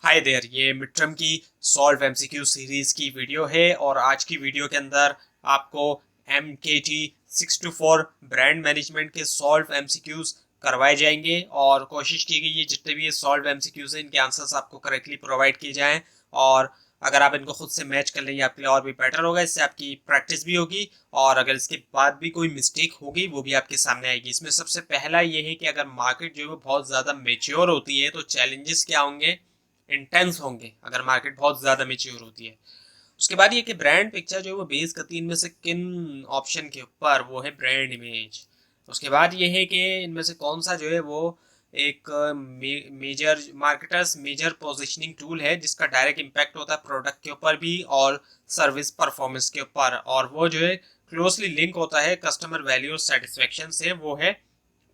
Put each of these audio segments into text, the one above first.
Hi there, ये mid term की solve MCQ series की वीडियो है और आज की वीडियो के अंदर आपको MKT 624 ब्रांड मैनेजमेंट के सॉल्व एमसीक्यूज करवाए जाएंगे और कोशिश की गई है जितने भी ये सॉल्व एमसीक्यूज हैं इनके आंसर्स आपको करेक्टली प्रोवाइड किए जाएं। और अगर आप इनको खुद से मैच कर लेंगे आपके लिए और भी बेटर होगा, इससे आपकी प्रैक्टिस भी होगी और अगर इसके बाद भी कोई मिस्टेक होगी वो भी आपके सामने आएगी। इसमें सबसे पहला ये है कि अगर मार्केट जो है वो बहुत ज़्यादा मेच्योर होती है तो चैलेंजेस क्या होंगे, इंटेंस होंगे अगर मार्केट बहुत ज़्यादा मेच्योर होती है। उसके बाद ये कि ब्रांड पिक्चर जो है वो बेस करती है इनमें से किन ऑप्शन के ऊपर, वो है ब्रांड इमेज। उसके बाद ये है कि इनमें से कौन सा जो है वो एक major marketers major positioning tool है जिसका डायरेक्ट इम्पैक्ट होता है प्रोडक्ट के ऊपर भी और सर्विस परफॉर्मेंस के ऊपर, और वो जो है क्लोजली लिंक होता है कस्टमर वैल्यू और सेटिस्फेक्शन से, वो है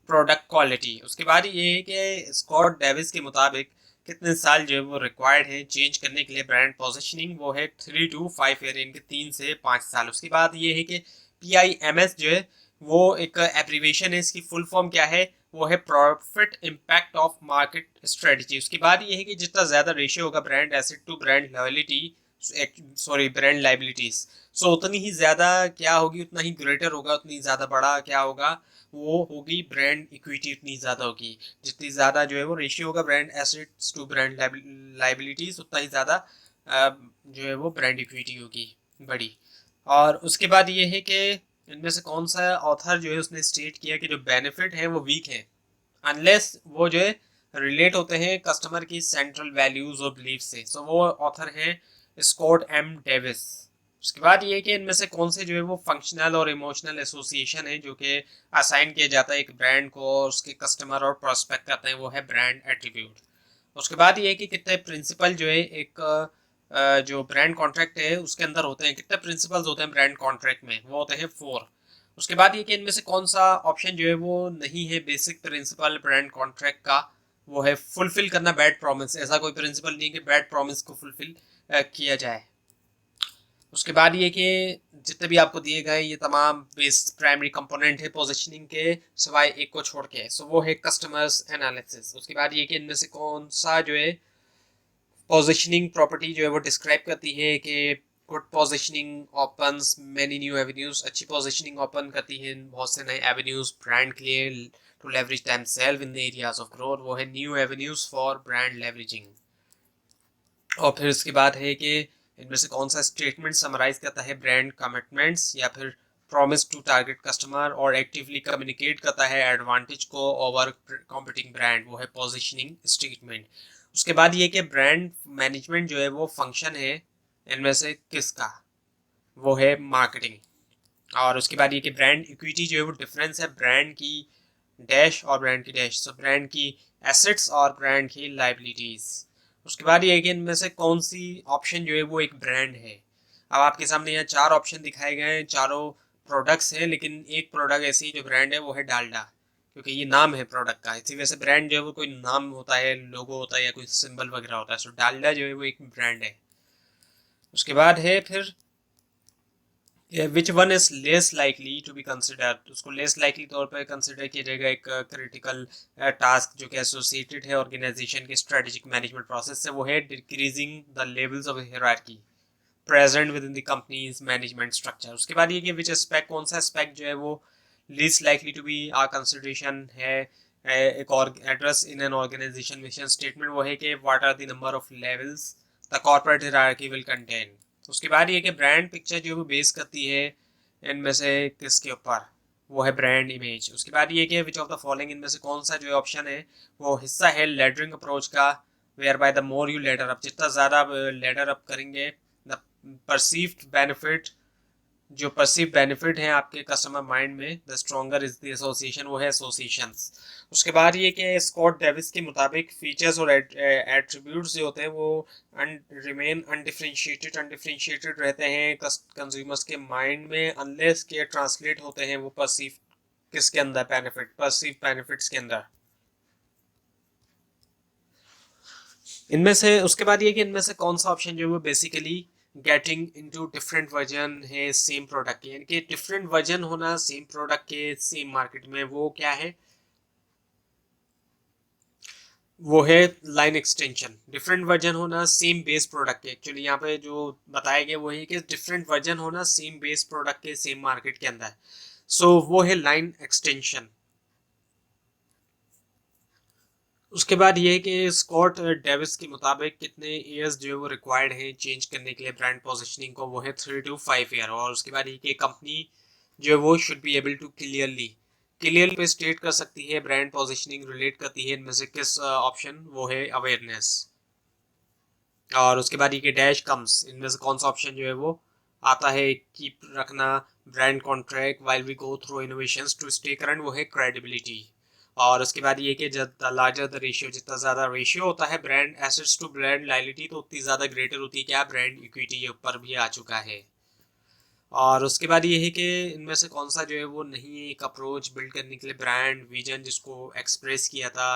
प्रोडक्ट क्वालिटी। उसके बाद ये है कि स्कॉट डेविस के मुताबिक कितने साल जो है वो रिक्वायर्ड है चेंज करने के लिए ब्रांड पोजिशनिंग, वो है 3 to 5 ईयर, इनके 3 से 5 साल। उसके बाद ये है कि PIMS जो है वो एक एब्रीवेशन है, इसकी फुल फॉर्म क्या है, वो है profit impact of market strategy. उसके बाद ये है कि जितना ज्यादा रेशियो होगा brand asset to brand loyalty, sorry brand liabilities, so उतनी ही ज्यादा क्या होगी, उतना ही ग्रेटर होगा, उतनी ज्यादा बड़ा क्या होगा, वो होगी ब्रांड इक्विटी, उतनी ज़्यादा होगी। जितनी ज़्यादा जो है वो रेशियो होगा brand assets to brand liabilities, उतना ही ज़्यादा जो है वो ब्रांड इक्विटी होगी बड़ी। और उसके बाद ये है कि इनमें से कौन सा ऑथर जो है उसने स्टेट किया कि जो बेनिफिट है वो वीक है अनलेस वो जो है रिलेट होते हैं कस्टमर की सेंट्रल वैल्यूज और बिलीफ से। सो वो ऑथर हैं स्कॉट M डेविस। उसके बाद ये कि इनमें से कौन से जो है वो फंक्शनल और इमोशनल एसोसिएशन है जो कि असाइन किया जाता है एक ब्रांड को और उसके कस्टमर और प्रोस्पेक्ट करते हैं, वो है ब्रांड एट्रीब्यूट। उसके बाद ये कि कितने प्रिंसिपल जो है एक जो ब्रांड कॉन्ट्रैक्ट है उसके अंदर होते हैं, कितने प्रिंसिपल्स होते हैं ब्रांड कॉन्ट्रैक्ट में, वो होते हैं 4। उसके बाद ये कि इनमें से कौन सा ऑप्शन जो है वो नहीं है बेसिक प्रिंसिपल ब्रांड कॉन्ट्रैक्ट का, वो है फुलफिल करना बैड प्रॉमिस। ऐसा कोई प्रिंसिपल नहीं है कि बैड प्रॉमिस को फुलफिल किया जाए। उसके बाद ये कि जितने भी आपको दिए गए ये तमाम बेस प्राइमरी कंपोनेंट है पोजीशनिंग के, सिवाय एक को छोड़ के, सो वो है कस्टमर्स एनालिसिस। उसके बाद ये कि इनमें से कौन सा जो है पोजीशनिंग प्रॉपर्टी जो है वो डिस्क्राइब करती है कि good positioning opens many new avenues, अच्छी पोजीशनिंग ओपन करती है बहुत से नए एवेन्यूज ब्रांड के लिए to leverage themselves in the areas of growth, वो है new avenues for brand leveraging. और फिर उसके बाद है कि इनमें से कौन सा स्टेटमेंट समराइज करता है ब्रांड कमिटमेंट्स या फिर प्रॉमिस टू टारगेट कस्टमर और एक्टिवली कम्युनिकेट करता है एडवांटेज को ओवर कॉम्पिटिंग ब्रांड, वो है पोजीशनिंग स्टेटमेंट। उसके बाद ये कि ब्रांड मैनेजमेंट जो है वो फंक्शन है इनमें से किसका, वो है मार्केटिंग। और उसके बाद ये कि ब्रांड इक्विटी जो है वो डिफरेंस है ब्रांड की डैश और ब्रांड की डैश, सो ब्रांड की एसेट्स और ब्रांड की लाइबिलिटीज। उसके बाद ये कि इनमें से कौन सी ऑप्शन जो है वो एक ब्रांड है। अब आपके सामने यहाँ 4 ऑप्शन दिखाए गए हैं, चारों प्रोडक्ट्स हैं, लेकिन एक प्रोडक्ट ऐसी जो ब्रांड है वो है डालडा, क्योंकि ये नाम है प्रोडक्ट का। इसी वजह से ब्रांड जो है वो कोई नाम होता है, लोगो होता है या कोई सिंबल वगैरह होता है, सो डालडा जो है वो एक ब्रांड है। उसके बाद है फिर which one is less likely to be considered, उसको लेस लाइकली तौर पर कंसिडर किया जाएगा एक क्रिटिकल टास्क जो कि एसोसिएटेड है ऑर्गेनाइजेशन के स्ट्रेटेजिक मैनेजमेंट प्रोसेस से, वो है decreasing the levels of hierarchy present with in the companies management structure. उसके बाद ये कि विच एस्पेक्ट, कौन सा एस्पेक्ट जो है वो least likely to be our consideration है एक और address in an organisation mission statement, वो है कि what are the number of levels the corporate hierarchy will contain. उसके बाद ये कि ब्रांड पिक्चर जो वो बेस करती है इनमें से किसके ऊपर, वो है ब्रांड इमेज। उसके बाद ये कि विच ऑफ द फॉलोइंग, इनमें से कौन सा जो ऑप्शन है वो हिस्सा है लेडरिंग अप्रोच का, whereby the more you ladder up, जितना ज़्यादा लेडर अप करेंगे द परसीव्ड बेनिफिट, जो परसीव बेनिफिट है आपके कस्टमर माइंड में, the stronger is the association, वो है एसोसिएशंस। उसके बाद ये कि स्कॉट डेविस के मुताबिक फीचर्स और एट्रीब्यूट्स जो होते हैं वो रिमेन अनडिफरेंशिएटेड रहते हैं कंज्यूमर्स के माइंड में अनलेस के ट्रांसलेट होते हैं वो परसीव किसके अंदर, बेनिफिट परसीव बेनिफिट्स के अंदर। इनमें से उसके बाद ये कि इनमें से कौन सा ऑप्शन जो है वो basically getting into different version है सेम प्रोडक्ट के, यानी कि डिफरेंट वर्जन होना सेम प्रोडक्ट के सेम मार्केट में, वो क्या है, वो है लाइन एक्सटेंशन। डिफरेंट वर्जन होना सेम बेस प्रोडक्ट के, एक्चुअली यहाँ पे जो बताया गया वो है कि डिफरेंट वर्जन होना सेम बेस प्रोडक्ट के सेम मार्केट के अंदर, सो वो है लाइन एक्सटेंशन। उसके बाद ये है कि स्कॉट डेविस के मुताबिक कितने ईयर्स जो है वो रिक्वायर्ड है चेंज करने के लिए ब्रांड पोजिशनिंग को, वो है 3 to 5 ईयर। और उसके बाद ये कि कंपनी जो है वो should be able to clearly पे स्टेट कर सकती है ब्रांड पोजिशनिंग रिलेट करती है इनमें से किस ऑप्शन, वो है अवेयरनेस। और उसके बाद ये कि डैश कम्स, इनमें से कौन सा ऑप्शन जो है वो आता है, कीप रखना brand contract while we go through innovations to stay current, वो है क्रेडिबिलिटी। और उसके बाद ये कि जब लार्जर द रेशियो, जितना ज़्यादा रेशियो होता है brand assets to brand liability, तो उतनी ज़्यादा ग्रेटर होती है क्या, ब्रांड इक्विटी, ये ऊपर भी आ चुका है। और उसके बाद ये है कि इनमें से कौन सा जो है वो नहीं है एक अप्रोच बिल्ड करने के लिए ब्रांड विजन, जिसको एक्सप्रेस किया था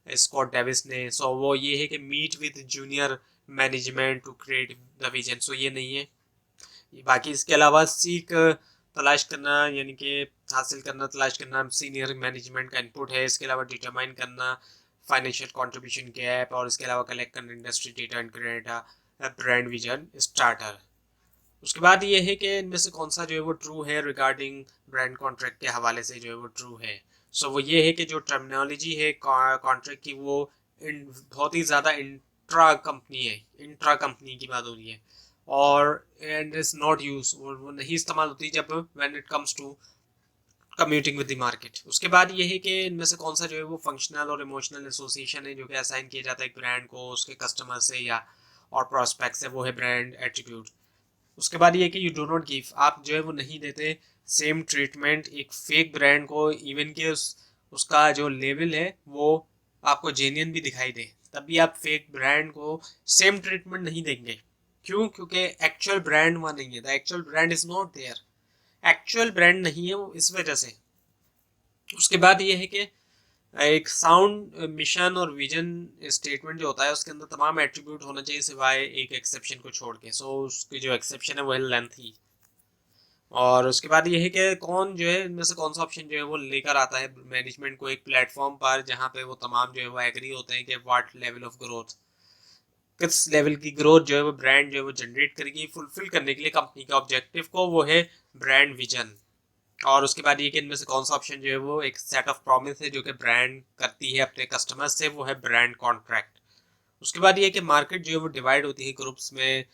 स्कॉट डेविस ने। सो वो ये है कि meet with junior management to create the vision, so ये नहीं है। बाकी इसके अलावा सीख तलाश करना, यानी कि हासिल करना, तलाश करना सीनियर मैनेजमेंट का इनपुट है। इसके अलावा डिटरमाइन करना फाइनेंशियल कंट्रीब्यूशन गैप, और इसके अलावा कलेक्ट करना industry data and create brand vision starter. उसके बाद ये है कि इनमें से कौन सा जो है वो ट्रू है रिगार्डिंग ब्रांड कॉन्ट्रैक्ट के हवाले से जो है वो ट्रू है। सो वो ये है कि जो टर्मिनोलॉजी है कॉन्ट्रैक्ट की, वो बहुत ही ज़्यादा इंट्रा कंपनी की बात हो रही है, और एंड इज नॉट यूज, वो नहीं इस्तेमाल होती जब when it comes to commuting with the market. उसके बाद ये है कि इनमें से कौन सा जो है वो फंक्शनल और इमोशनल एसोसिएशन है जो कि असाइन किया जाता है एक ब्रांड को उसके कस्टमर से या और प्रोस्पेक्ट से, वो है ब्रांड एट्रीब्यूट। उसके बाद ये कि यू डू नॉट गिव, आप जो है वो नहीं देते सेम ट्रीटमेंट एक फेक ब्रांड को, इवन कि उसका जो लेवल है वो आपको जेन्युइन भी दिखाई दे, तब भी आप फेक ब्रांड को सेम ट्रीटमेंट नहीं देंगे। क्यों? क्योंकि एक्चुअल ब्रांड वहाँ नहीं है, the actual brand is not there, actual brand नहीं है वो, इस वजह से। उसके बाद ये है कि एक साउंड मिशन और विजन स्टेटमेंट जो होता है उसके अंदर तमाम एट्रीब्यूट होना चाहिए सिवाय एक एक्सेप्शन को छोड़ के। सो उसकी जो एक्सेप्शन है वो है लेंथी। और उसके बाद ये है कि कौन जो है इनमें से कौन सा ऑप्शन जो है वो लेकर आता है मैनेजमेंट को एक प्लेटफॉर्म पर जहाँ पे वो तमाम जो है वो एग्री होते हैं कि व्हाट लेवल ऑफ ग्रोथ, किस लेवल की ग्रोथ जो है वो ब्रांड जो है वो जनरेट करेगी फुलफिल करने के लिए कंपनी के ऑब्जेक्टिव को, वो है ब्रांड विजन। और उसके बाद ये कि इनमें से कौन सा ऑप्शन जो है वो एक सेट ऑफ प्रॉमिस है जो कि ब्रांड करती है अपने कस्टमर्स से, वो है ब्रांड कॉन्ट्रैक्ट। उसके बाद ये कि मार्केट जो है वो डिवाइड होती है ग्रुप्स में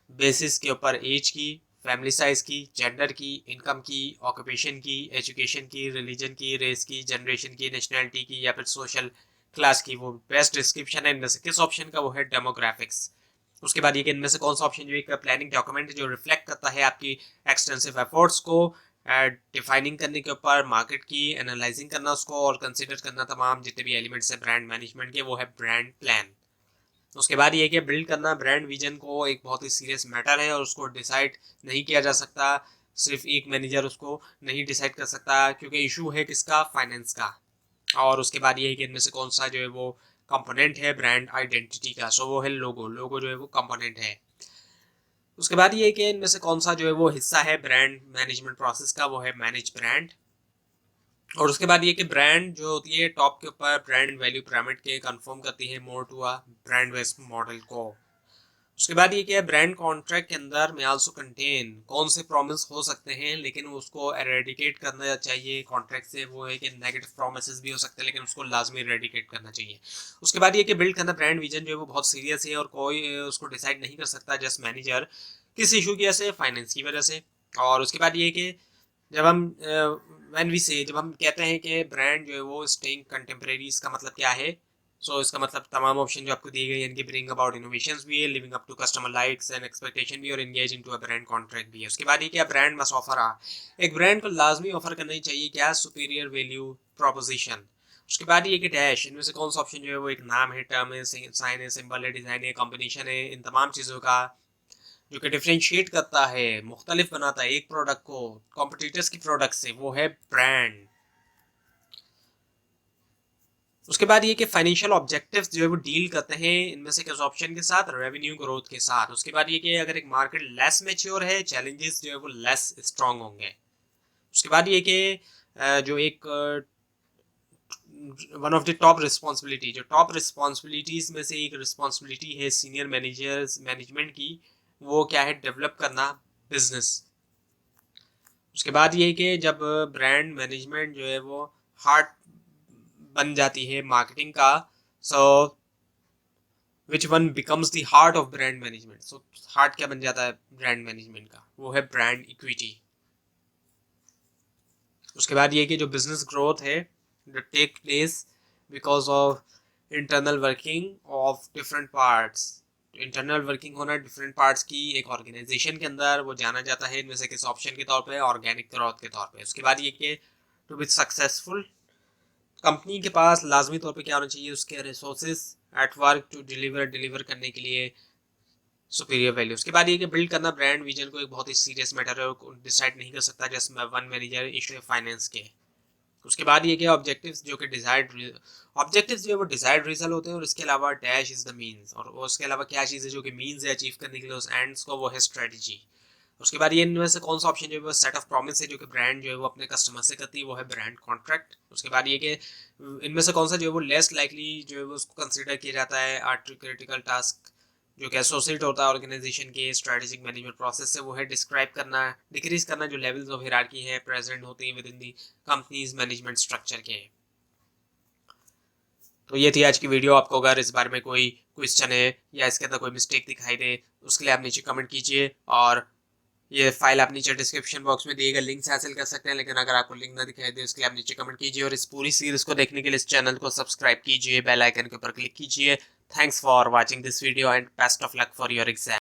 बेसिस के ऊपर, एज की, फैमिली साइज की, जेंडर की, इनकम की, ऑक्यूपेशन की, एजुकेशन की, रिलीजन की, रेस की, जनरेशन की, नेशनलिटी की, या फिर सोशल क्लास की। वो बेस्ट डिस्क्रिप्शन है इनमें से किस ऑप्शन का, वो है डेमोग्राफिक्स। उसके बाद ये कि इनमें से कौन सा ऑप्शन जो एक प्लानिंग डॉक्यूमेंट जो रिफ्लेक्ट करता है आपकी एक्सटेंसिव एफर्ट्स को डिफाइनिंग करने के ऊपर, मार्केट की एनालाइजिंग करना उसको, और कंसिडर करना तमाम जितने भी एलिमेंट्स है ब्रांड मैनेजमेंट के, वो है ब्रांड प्लान। उसके बाद ये कि बिल्ड करना ब्रांड विजन को एक बहुत ही सीरियस मैटर है और उसको डिसाइड नहीं किया जा सकता, सिर्फ एक मैनेजर उसको नहीं डिसाइड कर सकता, क्योंकि इशू है किसका, फाइनेंस का। और उसके बाद ये है कि इनमें से कौन सा जो है वो कंपोनेंट है ब्रांड आइडेंटिटी का, सो वो है लोगो, लोगो जो है वो कंपोनेंट है। उसके बाद ये है कि इनमें से कौन सा जो है वो हिस्सा है ब्रांड मैनेजमेंट प्रोसेस का, वो है मैनेज ब्रांड। और उसके बाद ये कि ब्रांड जो होती है टॉप के ऊपर ब्रांड वैल्यू पिरामिड के कंफर्म करती है more to a brand based model को। उसके बाद ये क्या, ब्रांड कॉन्ट्रैक्ट के अंदर में आल्सो कंटेन कौन से प्रॉमिस हो सकते हैं, लेकिन उसको एरेडिकेट करना चाहिए कॉन्ट्रैक्ट से, वो है कि नेगेटिव प्रॉमिसेस भी हो सकते हैं लेकिन उसको लाजमी एरेडिकेट करना चाहिए। उसके बाद ये कि बिल्ड करना ब्रांड विजन जो है वो बहुत सीरियस है और कोई उसको डिसाइड नहीं कर सकता जस्ट मैनेजर, किस इशू की वजह से, फाइनेंस की वजह से। और उसके बाद ये कि जब हम जब हम कहते हैं कि ब्रांड जो है वो स्टेइंग कंटेम्प्रेरी, इसका मतलब क्या है। इसका मतलब तमाम ऑप्शन जो आपको दिए गए इनके ब्रिंग अबाउट इनोवेशंस भी है, living up to customer likes and expectation भी, और engage into a brand contract भी है। उसके बाद ये क्या, ब्रांड मस्ट ऑफर एक ब्रांड को लाजमी ऑफर करना ही चाहिए क्या, सुपीरियर वैल्यू प्रोपोजिशन। उसके बाद ये कि डैश, इनमें से कौन सा ऑप्शन जो है वो एक नाम है, टर्म है, साइन है, सिंबल है, डिजाइन है, कॉम्बिनेशन है, इन तमाम चीज़ों का जो कि डिफ्रेंशिएट करता है, मुख्तलिफ बनाता है एक प्रोडक्ट को कॉम्पिटिटर्स की प्रोडक्ट से, वो है ब्रांड। उसके बाद ये कि फाइनेंशियल ऑब्जेक्टिव्स जो है वो डील करते हैं इनमें से किस ऑप्शन के साथ, रेवेन्यू ग्रोथ के साथ। उसके बाद ये कि अगर एक मार्केट लेस मैच्योर है, चैलेंजेस जो है वो लेस स्ट्रांग होंगे। उसके बाद ये कि जो एक one of the top responsibility, जो टॉप रिस्पॉन्सिबिलिटीज़ में से एक रिस्पॉन्सिबिलिटी है सीनियर मैनेजमेंट की, वो क्या है, डेवलप करना बिजनेस। उसके बाद ये कि जब ब्रांड मैनेजमेंट जो है वो हार्ट बन जाती है मार्केटिंग का, so which one becomes the heart of brand management. So heart क्या बन जाता है ब्रांड मैनेजमेंट का, वो है ब्रांड इक्विटी। उसके बाद ये कि जो बिजनेस ग्रोथ है जो take place because of internal working of different parts. Internal working होना डिफरेंट पार्ट्स की एक ऑर्गेनाइजेशन के अंदर, वो जाना जाता है इनमें से किस ऑप्शन के तौर पे, ऑर्गेनिक ग्रोथ के तौर पे। उसके बाद ये कि टू बी सक्सेसफुल कंपनी के पास लाजमी तौर पे क्या होना चाहिए, उसके resources at work to deliver करने के लिए सुपीरियर वैल्यू। उसके बाद ये कि बिल्ड करना ब्रांड विजन को एक बहुत ही सीरियस मैटर है, डिसाइड नहीं कर सकता just one manager issue finance के। उसके बाद ये क्या ऑब्जेक्टिव्स, जो कि डिजायर्ड ऑब्जेक्टिव्स जो है वो डिजायर्ड रिजल्ट होते हैं, और इसके अलावा डैश इज द मीन्स, और उसके अलावा क्या चीज़ है जो कि मीन्स है अचीव करने के लिए उस एंड्स को, वो है स्ट्रेटजी। उसके बाद ये इनमें से कौन सा ऑप्शन जो है वो सेट ऑफ प्रॉमिस है जो कि ब्रांड जो है वो अपने कस्टमर से करती है, वो है ब्रांड कॉन्ट्रैक्ट। उसके बाद ये कि इनमें से कौन सा जो है वो लेस लाइकली जो है वो उसको कंसिडर किया जाता है आर्ट क्रिटिकल टास्क जो कि एसोसिएट होता है ऑर्गेनाइजेशन के स्ट्रेटेजिक मैनेजमेंट प्रोसेस से, वो है डिस्क्राइब करना, डिक्रीज करना जो लेवल्स ऑफ हियरार्की है प्रेजेंट होती है with in the companies management structure के। तो ये थी आज की वीडियो। आपको अगर इस बारे में कोई क्वेश्चन है या इसके अंदर कोई मिस्टेक दिखाई दे, उसके लिए आप नीचे कमेंट कीजिए, और ये फाइल आप नीचे डिस्क्रिप्शन बॉक्स में दिए गए लिंक से हासिल कर सकते हैं। लेकिन अगर आपको लिंक ना दिखाई दे, उसके लिए आप नीचे कमेंट कीजिए, और इस पूरी सीरीज को देखने के लिए इस चैनल को सब्सक्राइब कीजिए, बेल आइकन के ऊपर क्लिक कीजिए। Thanks for watching this video and best of luck for your exam.